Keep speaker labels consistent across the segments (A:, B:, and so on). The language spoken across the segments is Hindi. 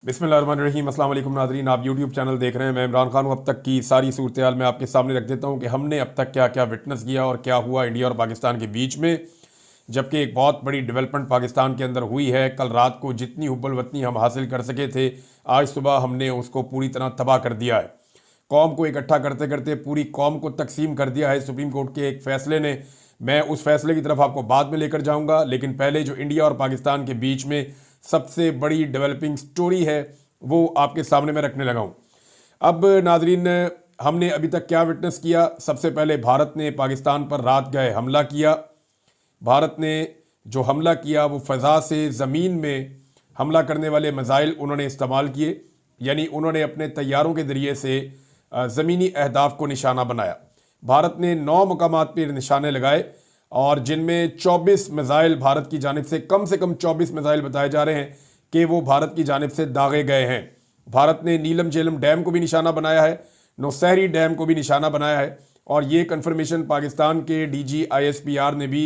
A: बिस्मिल्लाहिर्रहमानिर्रहीम। अस्सलाम वालेकुम नाज़रीन, आप यूट्यूब चैनल देख रहे हैं। मैं इमरान खान हूँ। अब तक की सारी सूरत हाल मैं आपके सामने रख देता हूँ कि हमने अब तक क्या क्या विटनेस किया और क्या हुआ इंडिया और पाकिस्तान के बीच में। जबकि एक बहुत बड़ी डेवलपमेंट पाकिस्तान के अंदर हुई है। कल रात को जितनी हुब्बल वतनी हम हासिल कर सके थे, आज सुबह हमने उसको पूरी तरह तबाह कर दिया है। कौम को इकट्ठा करते करते पूरी कौम को तकसीम कर दिया है सुप्रीम कोर्ट के एक फ़ैसले ने। मैं उस फैसले की तरफ आपको बाद में लेकर जाऊंगा, लेकिन पहले जो इंडिया और पाकिस्तान के बीच में सबसे बड़ी डेवलपिंग स्टोरी है वो आपके सामने मैं रखने लगा हूँ। अब नाजरीन, हमने अभी तक क्या विटनेस किया। सबसे पहले भारत ने पाकिस्तान पर रात गए हमला किया। भारत ने जो हमला किया वो फ़ज़ा से ज़मीन में हमला करने वाले मिसाइल उन्होंने इस्तेमाल किए, यानी उन्होंने अपने तैयारों के ज़रिए से ज़मीनी अहदाफ को निशाना बनाया। भारत ने 9 मकामात पर निशाने लगाए और जिनमें 24 मिसाइल भारत की जानिब से कम 24 मिसाइल बताए जा रहे हैं कि वो भारत की जानिब से दागे गए हैं। भारत ने नीलम झेलम डैम को भी निशाना बनाया है, नौशहरी डैम को भी निशाना बनाया है और ये कन्फर्मेशन पाकिस्तान के DG ISPR ने भी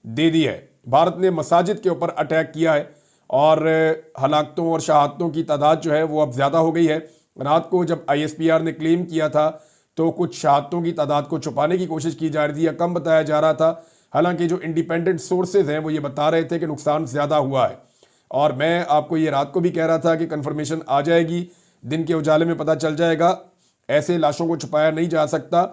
A: दे दी है। भारत ने मसाजिद के ऊपर अटैक किया है और हलाकतों और शहादतों की तादाद जो है वो अब ज़्यादा हो गई है। रात को जब ISPR ने क्लेम किया था तो कुछ शहादतों की तादाद को छुपाने की कोशिश की जा रही थी या कम बताया जा रहा था। हालांकि जो इंडिपेंडेंट सोर्सेज हैं वो ये बता रहे थे कि नुकसान ज़्यादा हुआ है और मैं आपको ये रात को भी कह रहा था कि कन्फर्मेशन आ जाएगी, दिन के उजाले में पता चल जाएगा। ऐसे लाशों को छुपाया नहीं जा सकता।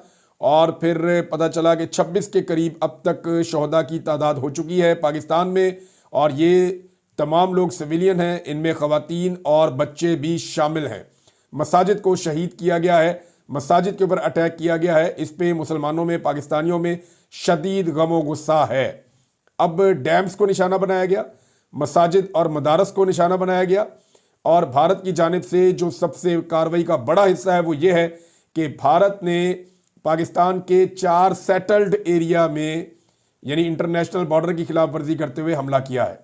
A: और फिर पता चला कि 26 के करीब अब तक शहदा की तादाद हो चुकी है पाकिस्तान में और ये तमाम लोग सिविलियन हैं, इनमें ख़वातीन और बच्चे भी शामिल हैं। मसाजिद को शहीद किया गया है, मसाजिद के ऊपर अटैक किया गया है। इस पे मुसलमानों में, पाकिस्तानियों में शदीद गम व गुस्सा है। अब डैम्स को निशाना बनाया गया, मसाजिद और मदारस को निशाना बनाया गया और भारत की जानिब से जो सबसे कार्रवाई का बड़ा हिस्सा है वो ये है कि भारत ने पाकिस्तान के 4 सेटल्ड एरिया में यानी इंटरनेशनल बॉर्डर की खिलाफ वर्जी करते हुए हमला किया है।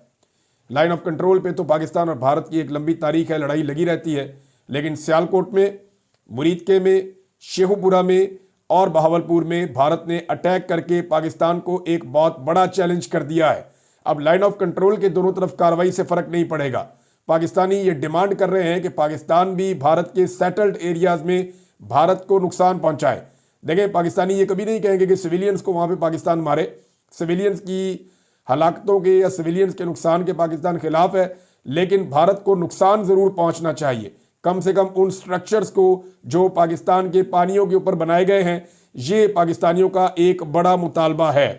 A: लाइन ऑफ कंट्रोल पे तो पाकिस्तान और भारत की एक लंबी तारीख है, लड़ाई लगी रहती है, लेकिन सियालकोट में, मुरीदके में, शेखुपुरा में और बहावलपुर में भारत ने अटैक करके पाकिस्तान को एक बहुत बड़ा चैलेंज कर दिया है। अब लाइन ऑफ कंट्रोल के दोनों तरफ कार्रवाई से फर्क नहीं पड़ेगा। पाकिस्तानी ये डिमांड कर रहे हैं कि पाकिस्तान भी भारत के सेटल्ड एरियाज में भारत को नुकसान पहुंचाए। देखें, पाकिस्तानी ये कभी नहीं कहेंगे कि सिविलियंस को वहां पे पाकिस्तान मारे। सिविलियंस की हलाकतों के या सिविलियंस के नुकसान के पाकिस्तान खिलाफ है, लेकिन भारत को नुकसान जरूर पहुंचना चाहिए, कम से कम उन स्ट्रक्चर्स को जो पाकिस्तान के पानियों के ऊपर बनाए गए हैं। ये पाकिस्तानियों का एक बड़ा मुतालबा है।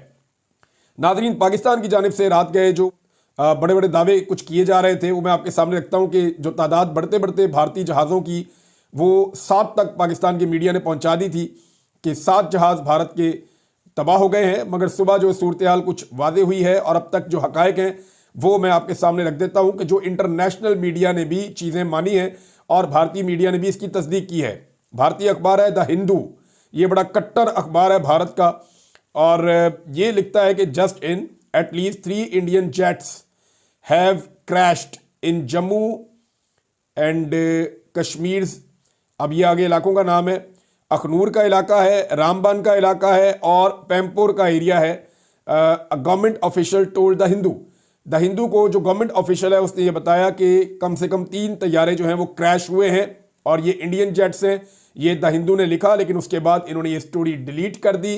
A: नाजरीन, पाकिस्तान की जानिब से रात गए जो बड़े बड़े दावे कुछ किए जा रहे थे वो मैं आपके सामने रखता हूं कि जो तादाद बढ़ते बढ़ते भारतीय जहाज़ों की वो 7 तक पाकिस्तान की मीडिया ने पहुंचा दी थी कि 7 जहाज़ भारत के तबाह हो गए हैं। मगर सुबह जो सूरत हाल कुछ वादे हुई है और अब तक जो हकायक हैं वो मैं आपके सामने रख देता हूं कि जो इंटरनेशनल मीडिया ने भी चीज़ें मानी हैं और भारतीय मीडिया ने भी इसकी तस्दीक की है। भारतीय अखबार है द हिंदू, ये बड़ा कट्टर अखबार है भारत का और ये लिखता है कि just in at least 3 Indian jets have crashed in Jammu and Kashmir. अब ये आगे इलाकों का नाम है, अखनूर का इलाका है, रामबन का इलाका है और पैमपुर का एरिया है। Government official told the Hindu. The Hindu को जो गवर्नमेंट ऑफिशियल है उसने ये बताया कि कम से कम 3 तैयारे जो हैं वो क्रैश हुए हैं और ये इंडियन जेट्स हैं। ये द हिंदू ने लिखा, लेकिन उसके बाद इन्होंने ये स्टोरी डिलीट कर दी।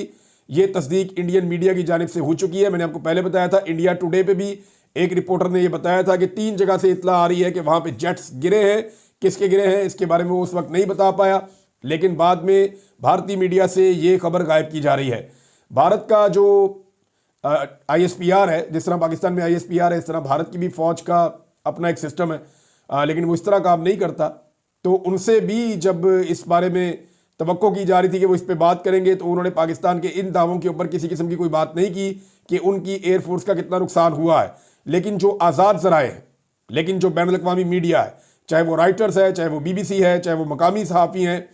A: ये तस्दीक इंडियन मीडिया की जानिब से हो चुकी है। मैंने आपको पहले बताया था, इंडिया टुडे पे भी एक रिपोर्टर ने यह बताया था कि 3 जगह से इतला आ रही है कि वहां पे जेट्स गिरे हैं। किसके गिरे हैं इसके बारे में वो उस वक्त नहीं बता पाया, लेकिन बाद में भारतीय मीडिया से ये खबर गायब की जा रही है। भारत का जो ISPR है, जिस तरह पाकिस्तान में ISPR है इस तरह भारत की भी फौज का अपना एक सिस्टम है, लेकिन वो इस तरह काम नहीं करता। तो उनसे भी जब इस बारे में तवक्को की जा रही थी कि वो इस पे बात करेंगे तो उन्होंने पाकिस्तान के इन दावों के ऊपर किसी किस्म की कोई बात नहीं की कि उनकी एयरफोर्स का कितना नुकसान हुआ है। लेकिन जो आज़ाद ज़राए हैं, लेकिन जो बैनुल अक़वामी मीडिया है, चाहे वो राइटर्स है, चाहे वो BBC है, चाहे वो मकामी सहाफ़ी हैं,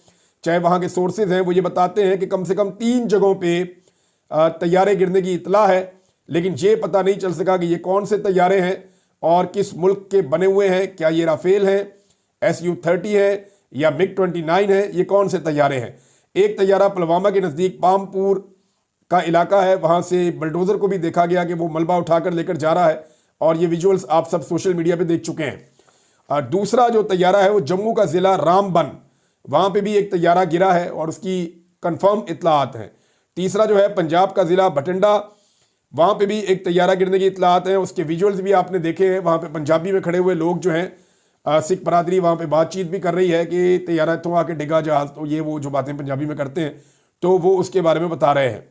A: चाहे वहाँ के सोर्सेज हैं, वो ये बताते हैं कि कम से कम 3 जगहों पर तैयारे गिरने की इतला है, लेकिन ये पता नहीं चल सका कि ये कौन से तैयारे हैं और किस मुल्क के बने हुए हैं। क्या ये राफेल हैं, Su-30 है या MiG-29 है, ये कौन से तैयारे हैं। एक तैयारा पुलवामा के नज़दीक पामपुर का इलाका है, वहाँ से बलडोज़र को भी देखा गया कि वो मलबा उठाकर लेकर जा रहा है और ये विजुअल्स आप सब सोशल मीडिया पे देख चुके हैं। दूसरा जो तैयारा है वो जम्मू का ज़िला रामबन, वहाँ पे भी एक तैयारा गिरा है और उसकी कंफर्म इतलात हैं। तीसरा जो है पंजाब का ज़िला बठिंडा, वहाँ पे भी एक तैयारा गिरने की इतलात हैं। उसके विजुअल्स भी आपने देखे हैं, वहाँ पे पंजाबी में खड़े हुए लोग जो हैं, सिख बरादरी वहाँ पे बातचीत भी कर रही है कि तैयारा तो आके डिगा जहाज, तो ये वो जो बातें पंजाबी में करते हैं तो वो उसके बारे में बता रहे हैं।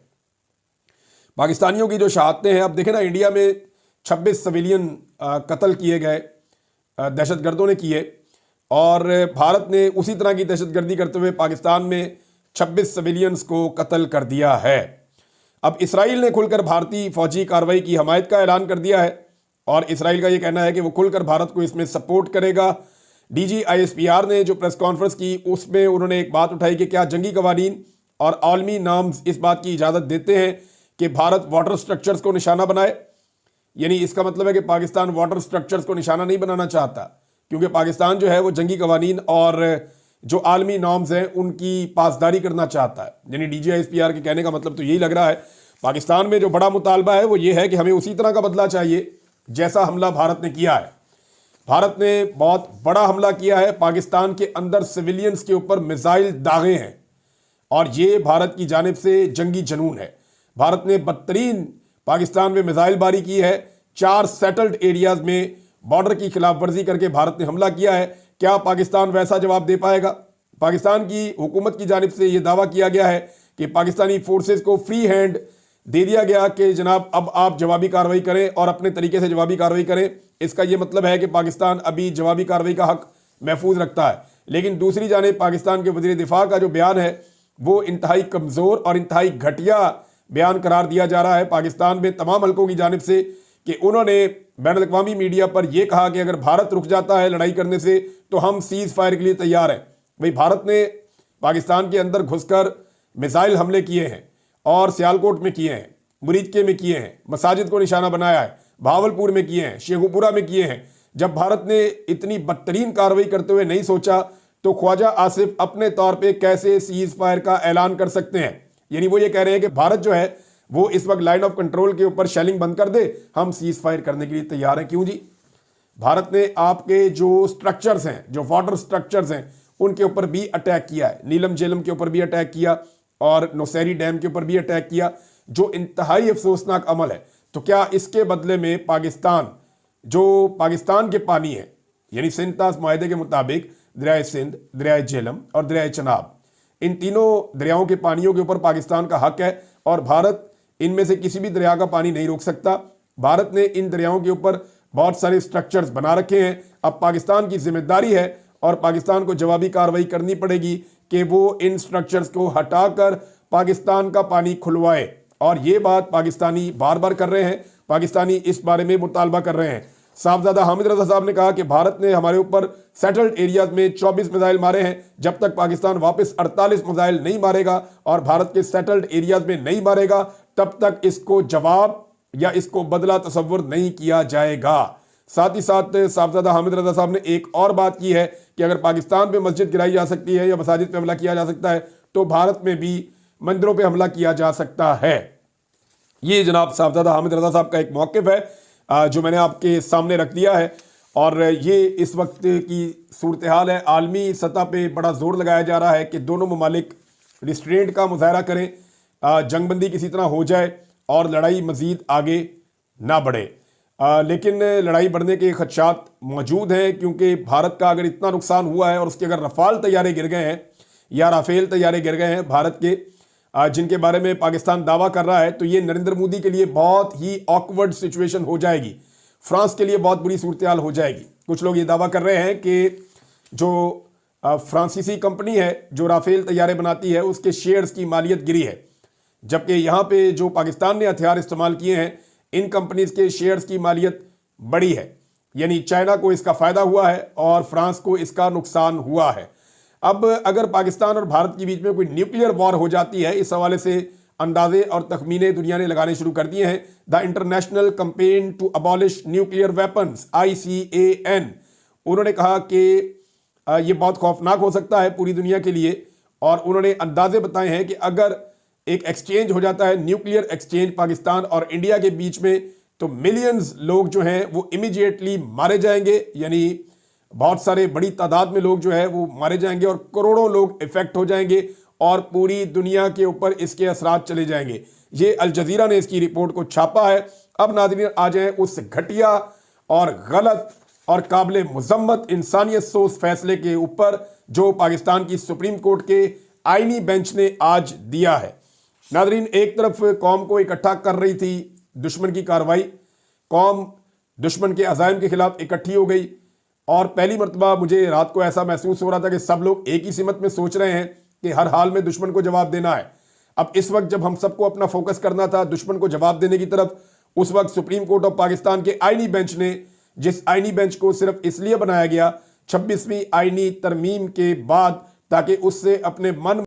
A: पाकिस्तानियों की जो शहादतें हैं, अब देखें ना, इंडिया में 26 सिविलियन कत्ल किए गए, दहशतगर्दों ने किए, और भारत ने उसी तरह की दहशतगर्दी करते हुए पाकिस्तान में 26 सिविलियंस को कत्ल कर दिया है। अब इसराइल ने खुलकर भारतीय फौजी कार्रवाई की हमायत का ऐलान कर दिया है और इसराइल का ये कहना है कि वो खुलकर भारत को इसमें सपोर्ट करेगा। DGISPR ने जो प्रेस कॉन्फ्रेंस की उसमें उन्होंने एक बात उठाई कि क्या जंगी कवानीन और आलमी नाम्स इस बात की इजाज़त देते हैं कि भारत वाटर स्ट्रक्चर्स को निशाना बनाए। यानी इसका मतलब है कि पाकिस्तान वाटर स्ट्रक्चर्स को निशाना नहीं बनाना चाहता, क्योंकि पाकिस्तान जो है वो जंगी कवानीन और जो आलमी नॉर्म्स हैं उनकी पासदारी करना चाहता है। यानी DGISPR के कहने का मतलब तो यही लग रहा है, पाकिस्तान में जो बड़ा मुतालबा है वो ये है कि हमें उसी तरह का बदला चाहिए जैसा हमला भारत ने किया है। भारत ने बहुत बड़ा हमला किया है, पाकिस्तान के अंदर सिविलियंस के ऊपर मिसाइल दागे हैं और ये भारत की जानिब से जंगी जनून है। भारत ने बदतरीन पाकिस्तान में मिसाइल बारी की है। 4 सेटल्ड एरियाज में बॉर्डर की खिलाफ वर्जी करके भारत ने हमला किया है। क्या पाकिस्तान वैसा जवाब दे पाएगा? पाकिस्तान की हुकूमत की जानिब से यह दावा किया गया है कि पाकिस्तानी फोर्सेस को फ्री हैंड दे दिया गया कि जनाब अब आप जवाबी कार्रवाई करें और अपने तरीके से जवाबी कार्रवाई करें। इसका यह मतलब है कि पाकिस्तान अभी जवाबी कार्रवाई का हक महफूज रखता है। लेकिन दूसरी जानिब पाकिस्तान के वज़ीर दिफा का जो बयान है वो इंतहाई कमज़ोर और इंतहाई घटिया बयान करार दिया जा रहा है पाकिस्तान में तमाम हल्कों की जानिब से, कि उन्होंने बैनुल-अक़वामी मीडिया पर यह कहा कि अगर भारत रुक जाता है लड़ाई करने से तो हम सीज़ फायर के लिए तैयार हैं। भाई, भारत ने पाकिस्तान के अंदर घुसकर मिसाइल हमले किए हैं और सियालकोट में किए हैं, मुरीदके में किए हैं, मसाजिद को निशाना बनाया है, भावलपुर में किए हैं, शेखुपुरा में किए हैं। जब भारत ने इतनी बदतरीन कार्रवाई करते हुए नहीं सोचा तो ख्वाजा आसिफ अपने तौर पे कैसे सीज फायर का ऐलान कर सकते हैं? यानी वो ये कह रहे हैं कि भारत जो है वो इस वक्त लाइन ऑफ कंट्रोल के ऊपर शेलिंग बंद कर दे, हम सीज फायर करने के लिए तैयार हैं। क्यों जी? भारत ने आपके जो स्ट्रक्चर्स हैं, जो वाटर स्ट्रक्चर्स हैं, उनके ऊपर भी अटैक किया है। नीलम झेलम के ऊपर भी अटैक किया और नौशेरी डैम के ऊपर भी अटैक किया, जो इंतहाई अफसोसनाक अमल है। तो क्या इसके बदले में पाकिस्तान, जो पाकिस्तान के पानी है, यानी सिंध-तास मुआहदे के मुताबिक दरियाए सिंध, दरियाए झेलम और दरियाए चनाब, इन तीनों दरियाओं के पानियों के ऊपर पाकिस्तान का हक है और भारत इनमें से किसी भी दरिया का पानी नहीं रोक सकता। भारत ने इन दरियाओं के ऊपर बहुत सारे स्ट्रक्चर्स बना रखे हैं। अब पाकिस्तान की जिम्मेदारी है और पाकिस्तान को जवाबी कार्रवाई करनी पड़ेगी कि वो इन स्ट्रक्चर्स को हटाकर पाकिस्तान का पानी खुलवाए। और ये बात पाकिस्तानी बार बार कर रहे हैं, पाकिस्तानी इस बारे में मुतालबा कर रहे हैं। साहबजादा हामिद रजा साहब ने कहा कि भारत ने हमारे ऊपर सेटल्ड एरियाज में 24 मिसाइल मारे हैं, जब तक पाकिस्तान वापस 48 मिसाइल नहीं मारेगा और भारत के सेटल्ड एरियाज में नहीं मारेगा तब तक इसको जवाब या इसको बदला तस्वुर नहीं किया जाएगा। साथ ही साथ साहबजादा हामिद रजा साहब ने एक और बात की है कि अगर पाकिस्तान पे मस्जिद गिराई जा सकती है या मसाजिद पे हमला किया जा सकता है तो भारत में भी मंदिरों पे हमला किया जा सकता है। ये जनाब साहबजादा हामिद रजा साहब का एक मौक़िफ़ है जो मैंने आपके सामने रख दिया है। और ये इस वक्त की सूरत हाल है। आलमी सतह पे बड़ा जोर लगाया जा रहा है कि दोनों ममालिक रिस्ट्रेंट का मुजाहरा करें, जंगबंदी किसी तरह हो जाए और लड़ाई मज़ीद आगे ना बढ़े। लेकिन लड़ाई बढ़ने के खदशात मौजूद हैं, क्योंकि भारत का अगर इतना नुकसान हुआ है और उसके अगर रफ़ाल तैयारे गिर गए हैं या राफेल तैयारे गिर गए हैं भारत के, जिनके बारे में पाकिस्तान दावा कर रहा है, तो ये नरेंद्र मोदी के लिए बहुत ही ऑकवर्ड सिचुएशन हो जाएगी। फ्रांस के लिए बहुत बुरी सूरत हाल हो जाएगी। कुछ लोग ये दावा कर रहे हैं कि जो फ्रांसीसी कंपनी है जो राफेल तैयारे बनाती है उसके शेयर्स की मालियत गिरी है, जबकि यहाँ पे जो पाकिस्तान ने हथियार इस्तेमाल किए हैं इन कंपनीज के शेयर्स की मालियत बढ़ी है। यानी चाइना को इसका फ़ायदा हुआ है और फ्रांस को इसका नुकसान हुआ है। अब अगर पाकिस्तान और भारत के बीच में कोई न्यूक्लियर वॉर हो जाती है, इस हवाले से अंदाजे और तखमीने दुनिया ने लगाने शुरू कर दिए हैं। The international campaign to abolish nuclear weapons ICAN, उन्होंने कहा कि ये बहुत खौफनाक हो सकता है पूरी दुनिया के लिए। और उन्होंने अंदाजे बताए हैं कि अगर एक एक्सचेंज हो जाता है, न्यूक्लियर एक्सचेंज पाकिस्तान और इंडिया के बीच में, तो मिलियंस लोग जो हैं वो इमीडिएटली मारे जाएंगे। यानी बहुत सारे बड़ी तादाद में लोग जो है वो मारे जाएंगे और करोड़ों लोग इफेक्ट हो जाएंगे और पूरी दुनिया के ऊपर इसके असरात चले जाएंगे। ये अल जजीरा ने इसकी रिपोर्ट को छापा है। अब नाज़रीन आ जाएं उस घटिया और गलत और काबिल मुजम्मत इंसानियत सोच फैसले के ऊपर जो पाकिस्तान की सुप्रीम कोर्ट के आईनी बेंच ने आज दिया है। नाज़रीन, एक तरफ कौम को इकट्ठा कर रही थी दुश्मन की कार्रवाई, कौम दुश्मन के अज़ाइम के खिलाफ इकट्ठी हो गई और पहली मरतबा मुझे रात को ऐसा महसूस हो रहा था कि सब लोग एक ही सिमत में सोच रहे हैं कि हर हाल में दुश्मन को जवाब देना है। अब इस वक्त जब हम सबको अपना फोकस करना था दुश्मन को जवाब देने की तरफ, उस वक्त सुप्रीम कोर्ट ऑफ पाकिस्तान के आईनी बेंच ने, जिस आईनी बेंच को सिर्फ इसलिए बनाया गया 26वीं आईनी तरमीम के बाद ताकि उससे अपने मन